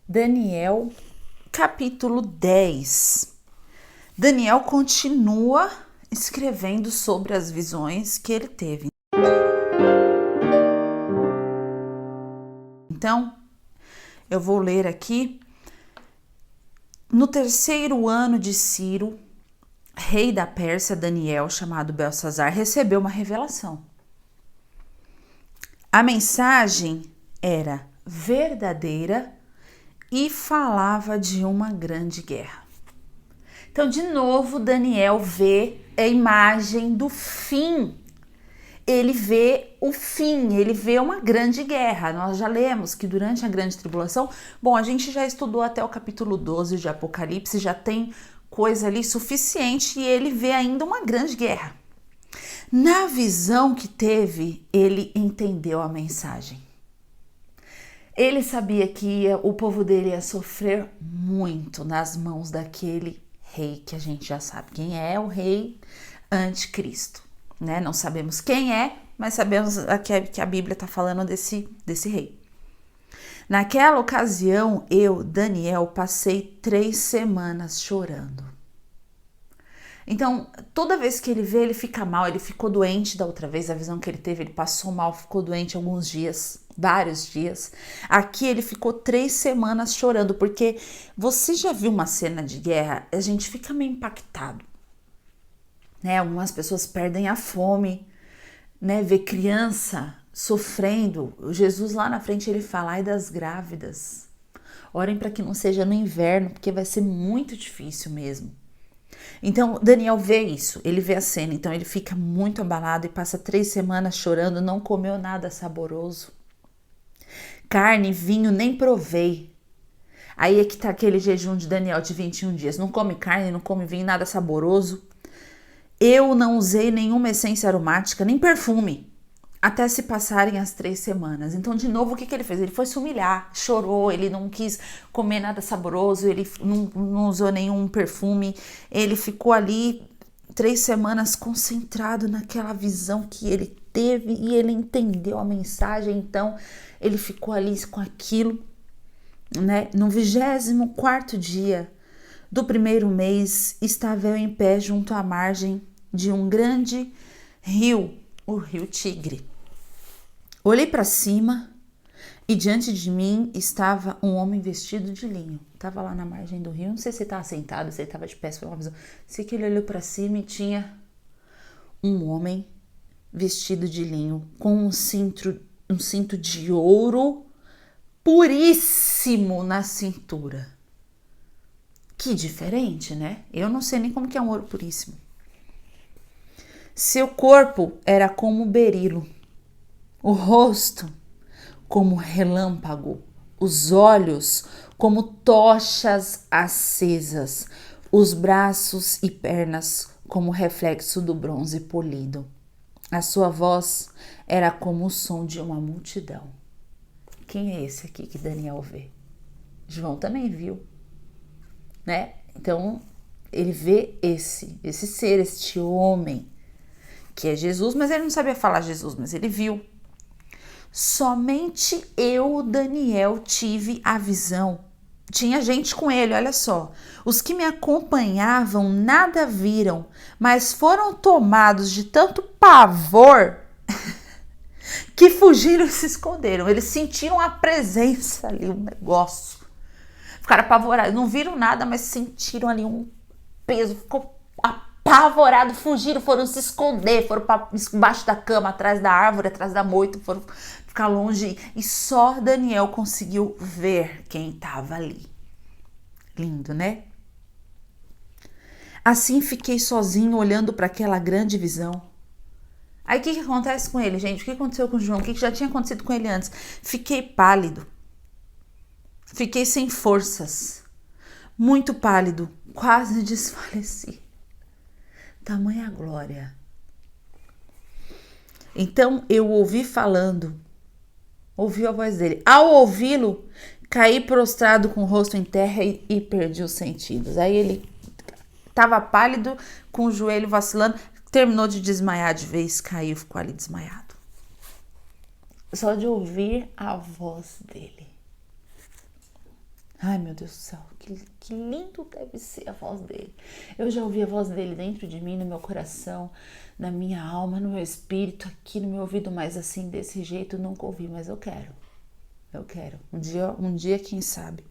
Daniel, capítulo 10. Daniel continua escrevendo sobre as visões que ele teve. Então, eu vou ler aqui. No terceiro ano de Ciro, rei da Pérsia, Daniel, chamado Belsazar, recebeu uma revelação. A mensagem era verdadeira e falava de uma grande guerra. Então, de novo, Daniel vê a imagem do fim. Ele vê o fim, ele vê uma grande guerra. Nós já lemos que durante a grande tribulação, a gente já estudou até o capítulo 12 de Apocalipse, já tem coisa ali suficiente e ele vê ainda uma grande guerra. Na visão que teve, ele entendeu a mensagem. Ele sabia que o povo dele ia sofrer muito nas mãos daquele rei, que a gente já sabe quem é, o rei anticristo, né? Não sabemos quem é, mas sabemos que a Bíblia está falando desse rei. Naquela ocasião, eu, Daniel, passei 3 semanas chorando. Então, toda vez que ele vê, ele fica mal, ele ficou doente da outra vez, a visão que ele teve, ele passou mal, ficou doente alguns dias, vários dias. Aqui ele ficou 3 semanas chorando, porque você já viu uma cena de guerra, a gente fica meio impactado, né? Algumas pessoas perdem a fome, né? Ver criança sofrendo. Jesus lá na frente ele fala, ai das grávidas, orem para que não seja no inverno, porque vai ser muito difícil mesmo. Então, Daniel vê isso, ele vê a cena, então ele fica muito abalado e passa 3 semanas chorando, não comeu nada saboroso. Carne, vinho, nem provei. Aí é que tá aquele jejum de Daniel de 21 dias, não come carne, não come vinho, nada saboroso. Eu não usei nenhuma essência aromática, nem perfume, até se passarem as 3 semanas. Então, de novo, o que ele fez? Ele foi se humilhar, chorou, ele não quis comer nada saboroso, ele não usou nenhum perfume, ele ficou ali 3 semanas concentrado naquela visão que ele teve e ele entendeu a mensagem, então ele ficou ali com aquilo, né? No 24º dia do primeiro mês, estava eu em pé junto à margem de um grande rio, o rio Tigre. Olhei para cima e diante de mim estava um homem vestido de linho. Estava lá na margem do rio, não sei se ele estava sentado, se ele estava de pé, se foi uma visão. Sei que ele olhou para cima e tinha um homem vestido de linho com um cinto de ouro puríssimo na cintura. Que diferente, né? Eu não sei nem como que é um ouro puríssimo. Seu corpo era como berilo, o rosto como relâmpago, os olhos como tochas acesas, os braços e pernas como reflexo do bronze polido. A sua voz era como o som de uma multidão. Quem é esse aqui que Daniel vê? João também viu, né? Então, ele vê esse ser, este homem, que é Jesus, mas ele não sabia falar Jesus, mas ele viu. Somente eu, Daniel, tive a visão. Tinha gente com ele, olha só. Os que me acompanhavam nada viram, mas foram tomados de tanto pavor que fugiram e se esconderam. Eles sentiram a presença ali, um negócio. Ficaram apavorados. Não viram nada, mas sentiram ali um peso. Ficou apavorados, fugiram, foram se esconder, foram para embaixo da cama, atrás da árvore, atrás da moita, foram ficar longe. E só Daniel conseguiu ver quem estava ali. Lindo, né? Assim fiquei sozinho olhando para aquela grande visão. Aí o que acontece com ele, gente? O que aconteceu com o João? O que já tinha acontecido com ele antes? Fiquei pálido. Fiquei sem forças. Muito pálido. Quase desfaleci. Tamanha glória. Então eu ouvi falando. Ouvi a voz dele. Ao ouvi-lo, caí prostrado com o rosto em terra e perdi os sentidos. Aí ele estava pálido, com o joelho vacilando, terminou de desmaiar de vez, caiu, ficou ali desmaiado. Só de ouvir a voz dele. Ai, meu Deus do céu, que lindo deve ser a voz dele. Eu já ouvi a voz dele dentro de mim, no meu coração, na minha alma, no meu espírito, aqui no meu ouvido, mas assim, desse jeito, nunca ouvi, mas eu quero. Eu quero. Um dia, quem sabe,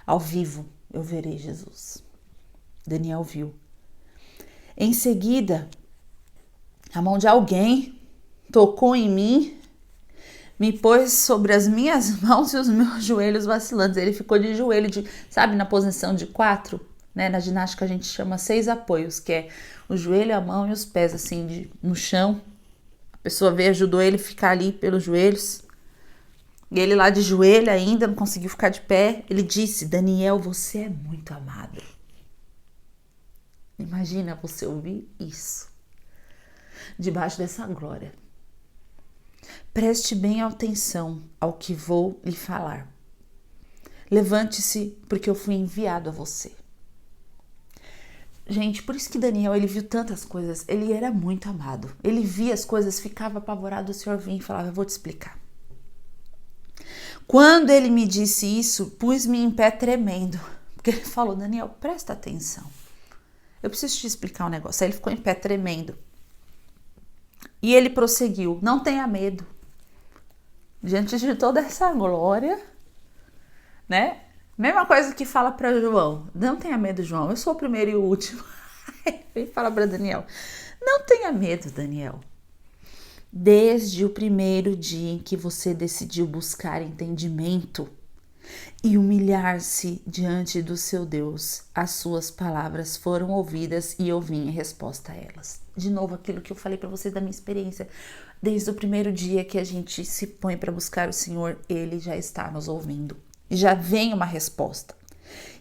ao vivo, eu verei Jesus. Daniel viu. Em seguida, a mão de alguém tocou em mim, me pôs sobre as minhas mãos e os meus joelhos vacilantes. Ele ficou de joelho, sabe, na posição de 4, né? Na ginástica a gente chama 6 apoios, que é o joelho, a mão e os pés, assim, no chão. A pessoa veio, ajudou ele a ficar ali pelos joelhos. E ele lá de joelho ainda, não conseguiu ficar de pé. Ele disse: Daniel, você é muito amado. Imagina você ouvir isso, debaixo dessa glória. Preste bem atenção ao que vou lhe falar. Levante-se, porque eu fui enviado a você. Gente, por isso que Daniel, ele viu tantas coisas. Ele era muito amado. Ele via as coisas, ficava apavorado. O Senhor vinha e falava: eu vou te explicar. Quando ele me disse isso, pus-me em pé tremendo. Porque ele falou: Daniel, presta atenção. Eu preciso te explicar um negócio. Aí ele ficou em pé tremendo. E ele prosseguiu: não tenha medo. Diante de toda essa glória, né? Mesma coisa que fala para João: não tenha medo, João, eu sou o primeiro e o último. Ele fala para Daniel: não tenha medo, Daniel. Desde o primeiro dia em que você decidiu buscar entendimento e humilhar-se diante do seu Deus, as suas palavras foram ouvidas e eu vim em resposta a elas. De novo, aquilo que eu falei para vocês da minha experiência. Desde o primeiro dia que a gente se põe para buscar o Senhor, Ele já está nos ouvindo. E já vem uma resposta.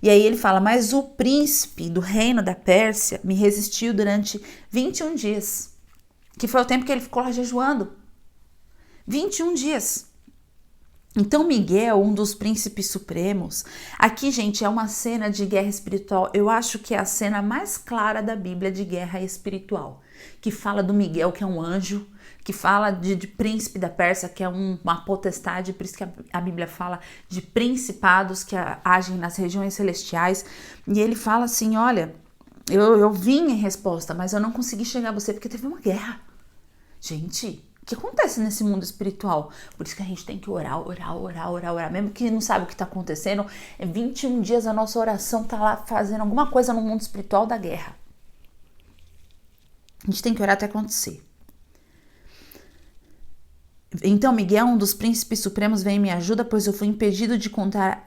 E aí ele fala: mas o príncipe do reino da Pérsia me resistiu durante 21 dias. Que foi o tempo que ele ficou lá jejuando. 21 dias. Então Miguel, um dos príncipes supremos, aqui, gente, é uma cena de guerra espiritual. Eu acho que é a cena mais clara da Bíblia de guerra espiritual, que fala do Miguel, que é um anjo, que fala de príncipe da Pérsia, que é uma potestade, por isso que a Bíblia fala de principados que agem nas regiões celestiais. E ele fala assim: olha, eu vim em resposta, mas eu não consegui chegar a você porque teve uma guerra. Gente, o que acontece nesse mundo espiritual? Por isso que a gente tem que orar. Mesmo que não sabe o que está acontecendo, 21 dias a nossa oração está lá fazendo alguma coisa no mundo espiritual da guerra. A gente tem que orar até acontecer. Então Miguel, um dos príncipes supremos, veio em minha ajuda, pois eu fui impedido de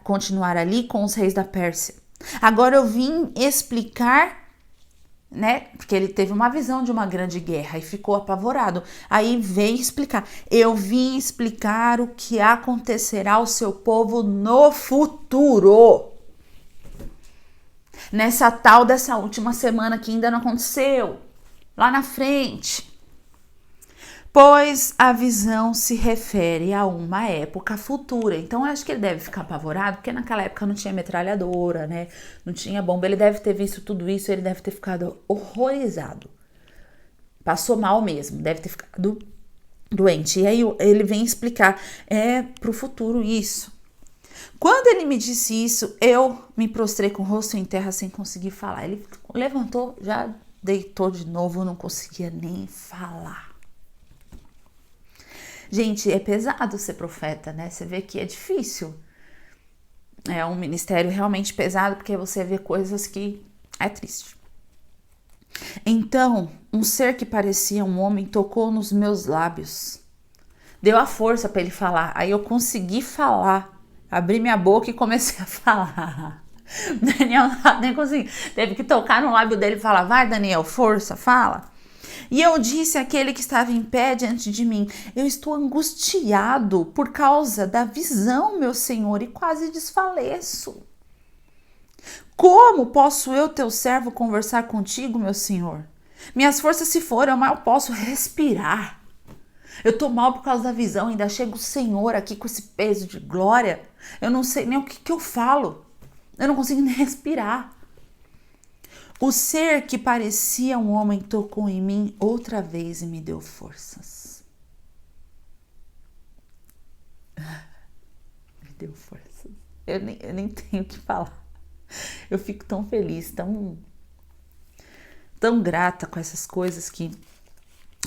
continuar ali com os reis da Pérsia. Agora eu vim explicar, né? Porque ele teve uma visão de uma grande guerra e ficou apavorado. Aí veio explicar: eu vim explicar o que acontecerá ao seu povo no futuro. Nessa tal dessa última semana que ainda não aconteceu. Lá na frente. Pois a visão se refere a uma época futura. Então, eu acho que ele deve ficar apavorado, porque naquela época não tinha metralhadora, né? Não tinha bomba. Ele deve ter visto tudo isso, ele deve ter ficado horrorizado. Passou mal mesmo, deve ter ficado doente. E aí ele vem explicar: é pro futuro isso. Quando ele me disse isso, eu me prostrei com o rosto em terra sem conseguir falar. Ele levantou, já deitou de novo, não conseguia nem falar. Gente, é pesado ser profeta, né? Você vê que é difícil. É um ministério realmente pesado, porque você vê coisas que é triste. Então, um ser que parecia um homem tocou nos meus lábios. Deu a força para ele falar. Aí eu consegui falar. Abri minha boca e comecei a falar. Daniel nem conseguiu. Teve que tocar no lábio dele e falar: vai, Daniel, força, fala. E eu disse àquele que estava em pé diante de mim: eu estou angustiado por causa da visão, meu Senhor, e quase desfaleço. Como posso eu, teu servo, conversar contigo, meu Senhor? Minhas forças se foram, eu mal posso respirar. Eu estou mal por causa da visão, ainda chega o Senhor aqui com esse peso de glória. Eu não sei nem o que eu falo. Eu não consigo nem respirar. O ser que parecia um homem tocou em mim outra vez e me deu forças. Me deu forças. Eu nem tenho o que falar. Eu fico tão feliz, tão grata com essas coisas que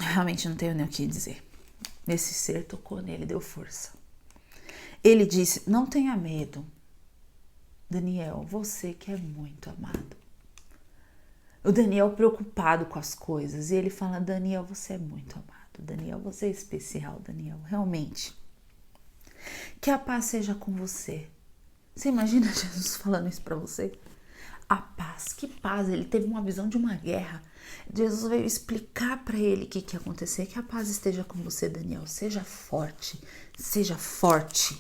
realmente não tenho nem o que dizer. Esse ser tocou nele, deu força. Ele disse: não tenha medo, Daniel, você que é muito amado. O Daniel preocupado com as coisas. E ele fala: Daniel, você é muito amado. Daniel, você é especial, Daniel. Realmente. Que a paz seja com você. Você imagina Jesus falando isso para você? A paz, que paz. Ele teve uma visão de uma guerra. Jesus veio explicar para ele o que ia acontecer. Que a paz esteja com você, Daniel. Seja forte. Seja forte.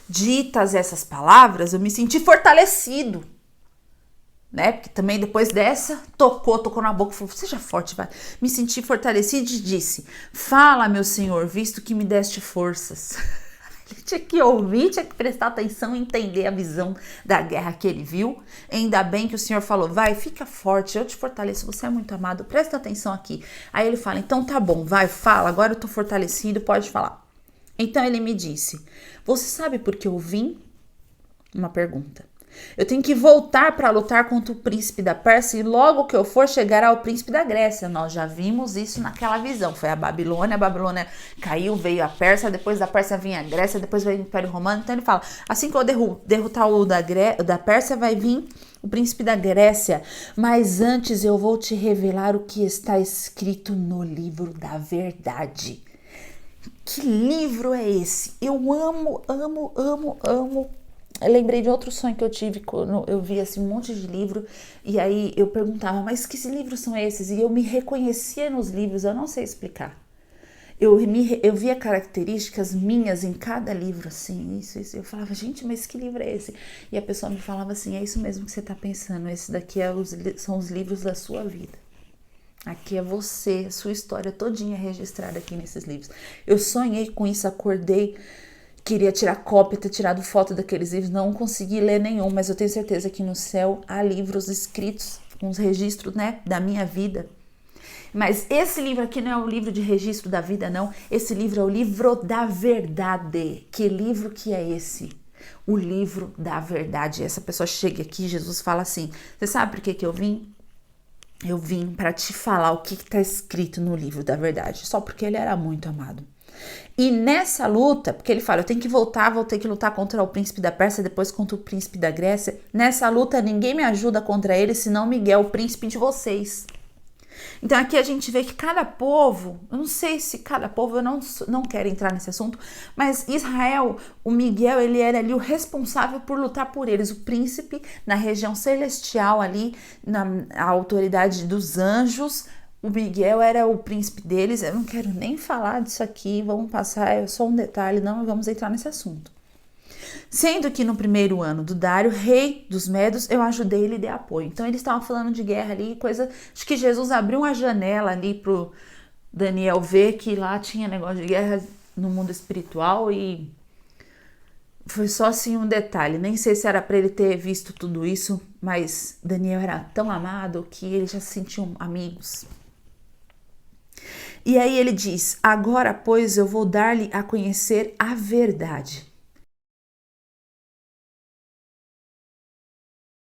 Ditas essas palavras, eu me senti fortalecido. Né? Porque também depois dessa, tocou na boca, falou: seja forte, vai. Me senti fortalecido e disse: fala, meu Senhor, visto que me deste forças. Ele tinha que ouvir, tinha que prestar atenção e entender a visão da guerra que ele viu. Ainda bem que o Senhor falou: vai, fica forte, eu te fortaleço, você é muito amado, presta atenção aqui. Aí ele fala: então tá bom, vai, fala, agora eu tô fortalecido, pode falar. Então ele me disse: você sabe por que eu vim? Uma pergunta. Eu tenho que voltar para lutar contra o príncipe da Pérsia e logo que eu for chegará o príncipe da Grécia. Nós já vimos isso naquela visão. Foi a Babilônia caiu, veio a Pérsia, depois da Pérsia vinha a Grécia, depois veio o Império Romano. Então ele fala: assim que eu derrotar o da Pérsia, vai vir o príncipe da Grécia. Mas antes eu vou te revelar o que está escrito no livro da verdade. Que livro é esse? Eu amo. Eu lembrei de outro sonho que eu tive quando eu vi assim, um monte de livro e aí eu perguntava: mas que livros são esses? E eu me reconhecia nos livros, eu não sei explicar. Eu via características minhas em cada livro, assim, isso. Eu falava: gente, mas que livro é esse? E a pessoa me falava assim: é isso mesmo que você está pensando, esse daqui são os livros da sua vida. Aqui é você, sua história todinha registrada aqui nesses livros. Eu sonhei com isso, acordei, queria tirar cópia, ter tirado foto daqueles livros, não consegui ler nenhum, mas eu tenho certeza que no céu há livros escritos, com os registros, né, da minha vida. Mas esse livro aqui não é o livro de registro da vida, não. Esse livro é o livro da verdade. Que livro que é esse? O livro da verdade. Essa pessoa chega aqui, Jesus fala assim: você sabe por que eu vim? Eu vim para te falar o que está escrito no livro da verdade. Só porque ele era muito amado. E nessa luta, porque ele fala: eu tenho que voltar, vou ter que lutar contra o príncipe da Pérsia, depois contra o príncipe da Grécia. Nessa luta, ninguém me ajuda contra ele, senão Miguel, o príncipe de vocês. Então aqui a gente vê que cada povo, eu não sei se cada povo, eu não quero entrar nesse assunto, mas Israel, o Miguel, ele era ali o responsável por lutar por eles, o príncipe na região celestial ali, a autoridade dos anjos. O Miguel era o príncipe deles. Eu não quero nem falar disso aqui, vamos passar, é só um detalhe, não vamos entrar nesse assunto. Sendo que no primeiro ano do Dário, rei dos Medos, eu ajudei ele e dei apoio. Então eles estavam falando de guerra ali, coisa. Acho que Jesus abriu uma janela ali pro Daniel ver que lá tinha negócio de guerra no mundo espiritual e foi só assim um detalhe. Nem sei se era para ele ter visto tudo isso, mas Daniel era tão amado que eles já se sentiam amigos. E aí ele diz: agora, pois, eu vou dar-lhe a conhecer a verdade.